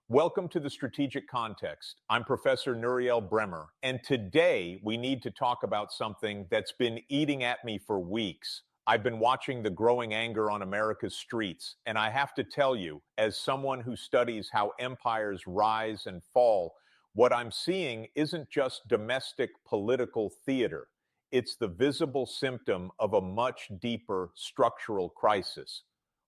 Welcome to the Strategic Context. I'm Professor Nouriel Bremmer, and today we need to talk about something that's been eating at me for weeks. I've been watching the growing anger on America's streets, and I have to tell you, as someone who studies how empires rise and fall, what I'm seeing isn't just domestic political theater. It's the visible symptom of a much deeper structural crisis.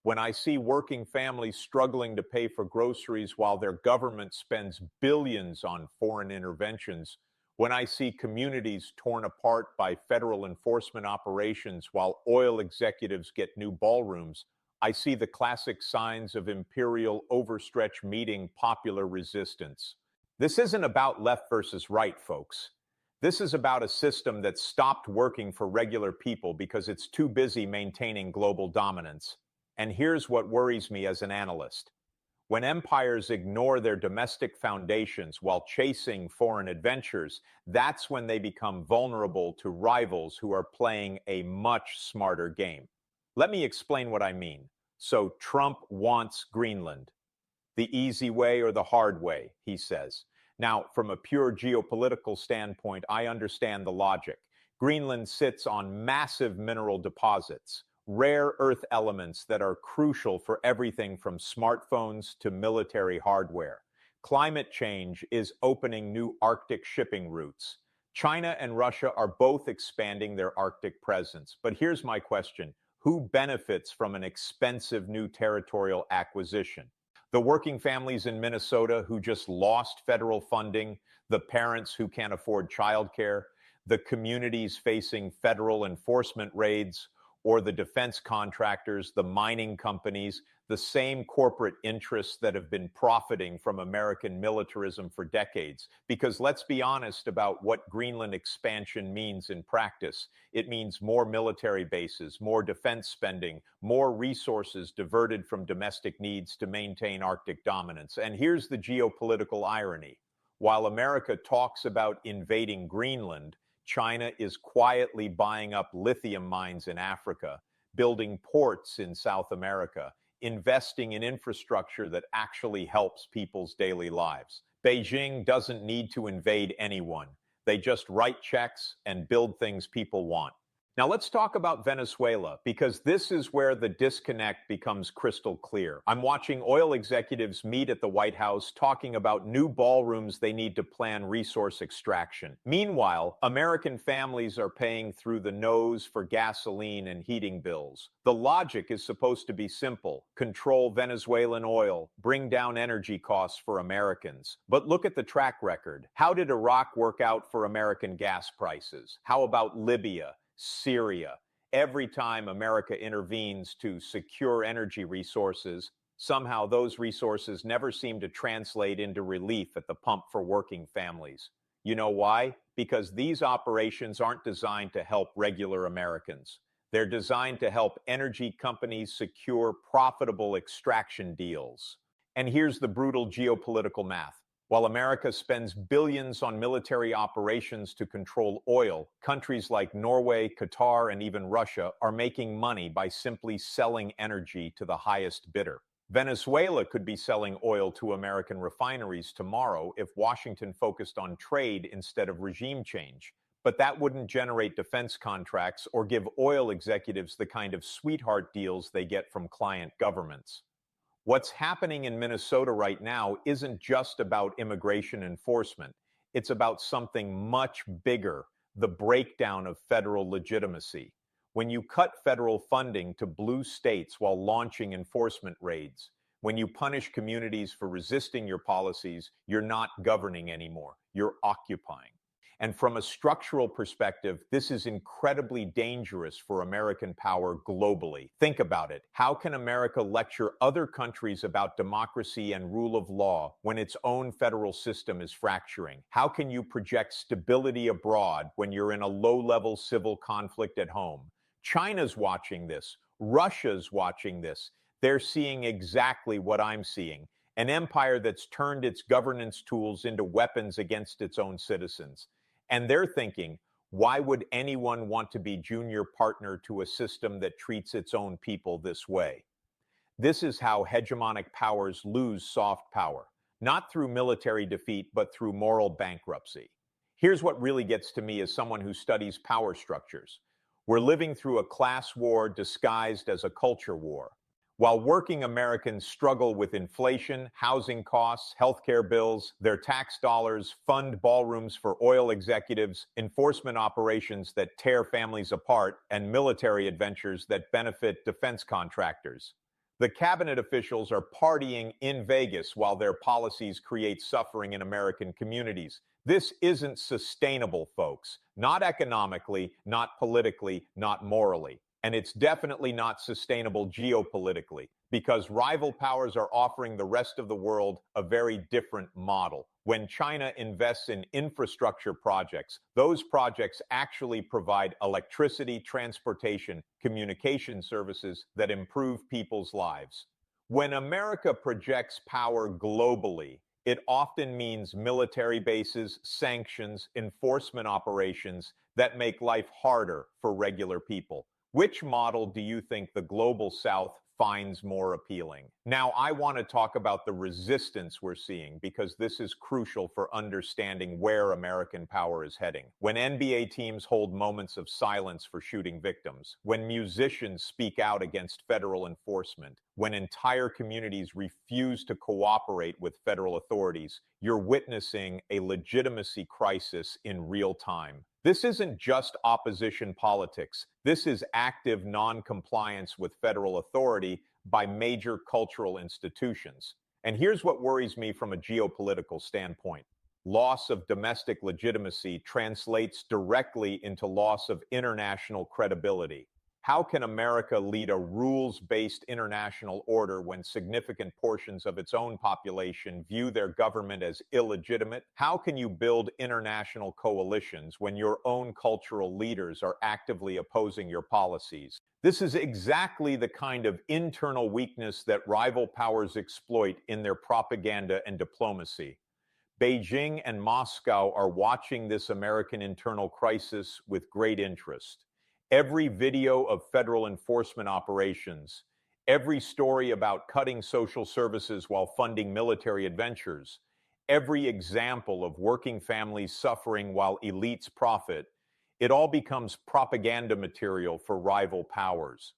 When I see working families struggling to pay for groceries while their government spends billions on foreign interventions, when I see communities torn apart by federal enforcement operations while oil executives get new ballrooms, I see the classic signs of imperial overstretch meeting popular resistance. This isn't about left versus right, folks. This is about a system that stopped working for regular people because it's too busy maintaining global dominance. And here's what worries me as an analyst. When empires ignore their domestic foundations while chasing foreign adventures, that's when they become vulnerable to rivals who are playing a much smarter game. Let me explain what I mean. So Trump wants Greenland. The easy way or the hard way, he says. Now, from a pure geopolitical standpoint, I understand the logic. Greenland sits on massive mineral deposits, rare earth elements that are crucial for everything from smartphones to military hardware. Climate change is opening new Arctic shipping routes. China and Russia are both expanding their Arctic presence. But here's my question. Who benefits from an expensive new territorial acquisition? The working families in Minnesota who just lost federal funding, the parents who can't afford childcare, the communities facing federal enforcement raids, or the defense contractors, the mining companies, the same corporate interests that have been profiting from American militarism for decades. Because let's be honest about what Greenland expansion means in practice. It means more military bases, more defense spending, more resources diverted from domestic needs to maintain Arctic dominance. And here's the geopolitical irony. While America talks about invading Greenland, China is quietly buying up lithium mines in Africa, building ports in South America, investing in infrastructure that actually helps people's daily lives. Beijing doesn't need to invade anyone. They just write checks and build things people want. Now let's talk about Venezuela, because this is where the disconnect becomes crystal clear. I'm watching oil executives meet at the White House talking about new ballrooms they need to plan resource extraction. Meanwhile, American families are paying through the nose for gasoline and heating bills. The logic is supposed to be simple. Control Venezuelan oil, bring down energy costs for Americans. But look at the track record. How did Iraq work out for American gas prices? How about Libya? Syria. Every time America intervenes to secure energy resources, somehow those resources never seem to translate into relief at the pump for working families. You know why? Because these operations aren't designed to help regular Americans. They're designed to help energy companies secure profitable extraction deals. And here's the brutal geopolitical math. While America spends billions on military operations to control oil, countries like Norway, Qatar, and even Russia are making money by simply selling energy to the highest bidder. Venezuela could be selling oil to American refineries tomorrow if Washington focused on trade instead of regime change. But that wouldn't generate defense contracts or give oil executives the kind of sweetheart deals they get from client governments. What's happening in Minnesota right now isn't just about immigration enforcement. It's about something much bigger, the breakdown of federal legitimacy. When you cut federal funding to blue states while launching enforcement raids, when you punish communities for resisting your policies, you're not governing anymore, you're occupying. And from a structural perspective, this is incredibly dangerous for American power globally. Think about it. How can America lecture other countries about democracy and rule of law when its own federal system is fracturing? How can you project stability abroad when you're in a low-level civil conflict at home? China's watching this. Russia's watching this. They're seeing exactly what I'm seeing. An empire that's turned its governance tools into weapons against its own citizens. And they're thinking, why would anyone want to be junior partner to a system that treats its own people this way? This is how hegemonic powers lose soft power. not through military defeat, but through moral bankruptcy. Here's what really gets to me as someone who studies power structures. We're living through a class war disguised as a culture war. While working Americans struggle with inflation, housing costs, healthcare bills, their tax dollars fund ballrooms for oil executives, enforcement operations that tear families apart, and military adventures that benefit defense contractors. The cabinet officials are partying in Vegas while their policies create suffering in American communities. This isn't sustainable, folks. Not economically, not politically, not morally. And it's definitely not sustainable geopolitically, because rival powers are offering the rest of the world a very different model. When China invests in infrastructure projects, those projects actually provide electricity, transportation, communication services that improve people's lives. When America projects power globally, it often means military bases, sanctions, enforcement operations that make life harder for regular people. Which model do you think the global South finds more appealing? Now, I want to talk about the resistance we're seeing because this is crucial for understanding where American power is heading. When NBA teams hold moments of silence for shooting victims, when musicians speak out against federal enforcement, when entire communities refuse to cooperate with federal authorities, you're witnessing a legitimacy crisis in real time. This isn't just opposition politics. This is active non-compliance with federal authority by major cultural institutions. And here's what worries me from a geopolitical standpoint. Loss of domestic legitimacy translates directly into loss of international credibility. How can America lead a rules-based international order when significant portions of its own population view their government as illegitimate? How can you build international coalitions when your own cultural leaders are actively opposing your policies? This is exactly the kind of internal weakness that rival powers exploit in their propaganda and diplomacy. Beijing and Moscow are watching this American internal crisis with great interest. Every video of federal enforcement operations, every story about cutting social services while funding military adventures, every example of working families suffering while elites profit, it all becomes propaganda material for rival powers.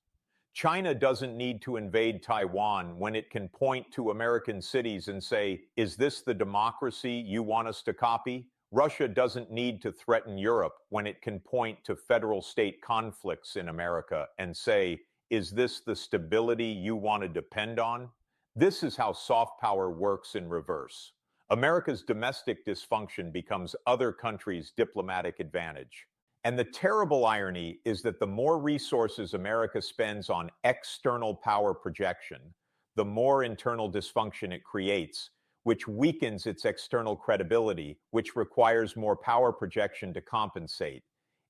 China doesn't need to invade Taiwan when it can point to American cities and say, "Is this the democracy you want us to copy?" Russia doesn't need to threaten Europe when it can point to federal-state conflicts in America and say, "Is this the stability you want to depend on?" This is how soft power works in reverse. America's domestic dysfunction becomes other countries' diplomatic advantage. And the terrible irony is that the more resources America spends on external power projection, the more internal dysfunction it creates, which weakens its external credibility, which requires more power projection to compensate.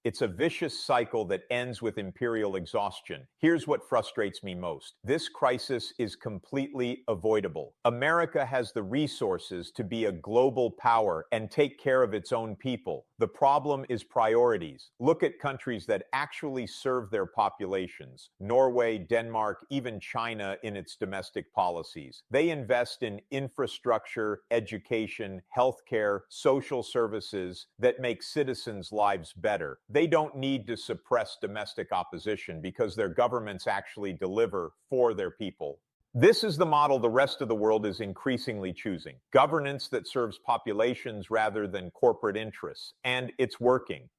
It's a vicious cycle that ends with imperial exhaustion. Here's what frustrates me most. This crisis is completely avoidable. America has the resources to be a global power and take care of its own people. The problem is priorities. Look at countries that actually serve their populations. Norway, Denmark, even China in its domestic policies. They invest in infrastructure, education, healthcare, social services that make citizens' lives better. They don't need to suppress domestic opposition because their governments actually deliver for their people. This is the model the rest of the world is increasingly choosing. Governance that serves populations rather than corporate interests. And it's working.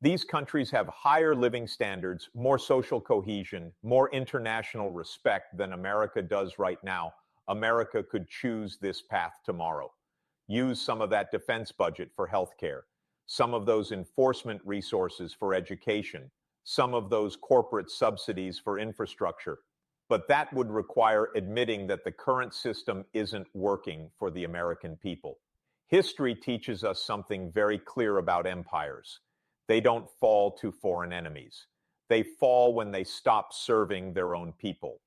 These countries have higher living standards, more social cohesion, more international respect than America does right now. America could choose this path tomorrow. Use some of that defense budget for healthcare, some of those enforcement resources for education, some of those corporate subsidies for infrastructure. But that would require admitting that the current system isn't working for the American people. History teaches us something very clear about empires. They don't fall to foreign enemies. They fall when they stop serving their own people.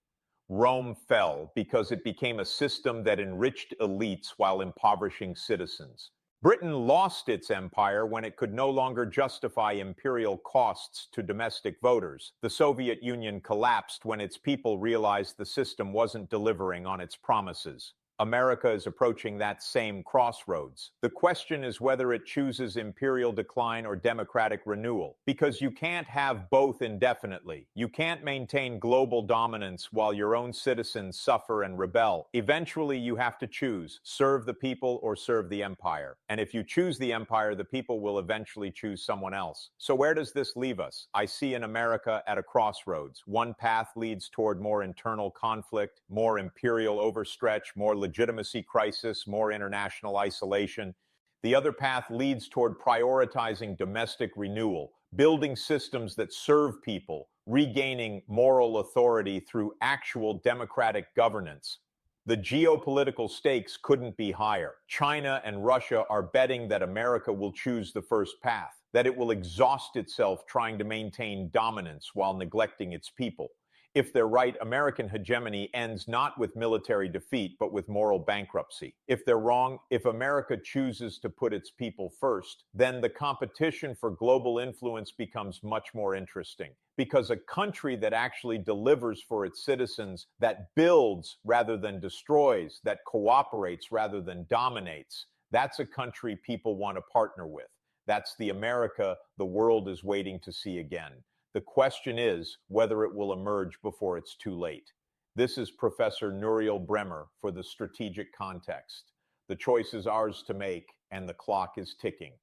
Rome fell because it became a system that enriched elites while impoverishing citizens. Britain lost its empire when it could no longer justify imperial costs to domestic voters. The Soviet Union collapsed when its people realized the system wasn't delivering on its promises. America is approaching that same crossroads. The question is whether it chooses imperial decline or democratic renewal, because you can't have both indefinitely. You can't maintain global dominance while your own citizens suffer and rebel. Eventually, you have to choose, serve the people or serve the empire. And if you choose the empire, the people will eventually choose someone else. So where does this leave us? I see an America at a crossroads. One path leads toward more internal conflict, more imperial overstretch, more legitimacy crisis, more international isolation. The other path leads toward prioritizing domestic renewal, building systems that serve people, regaining moral authority through actual democratic governance. The geopolitical stakes couldn't be higher. China and Russia are betting that America will choose the first path, that it will exhaust itself trying to maintain dominance while neglecting its people. If they're right, American hegemony ends not with military defeat, but with moral bankruptcy. If they're wrong, if America chooses to put its people first, then the competition for global influence becomes much more interesting. Because a country that actually delivers for its citizens, that builds rather than destroys, that cooperates rather than dominates, that's a country people want to partner with. That's the America the world is waiting to see again. The question is whether it will emerge before it's too late. This is Professor Nouriel Bremmer for the Strategic Context. The choice is ours to make, and the clock is ticking.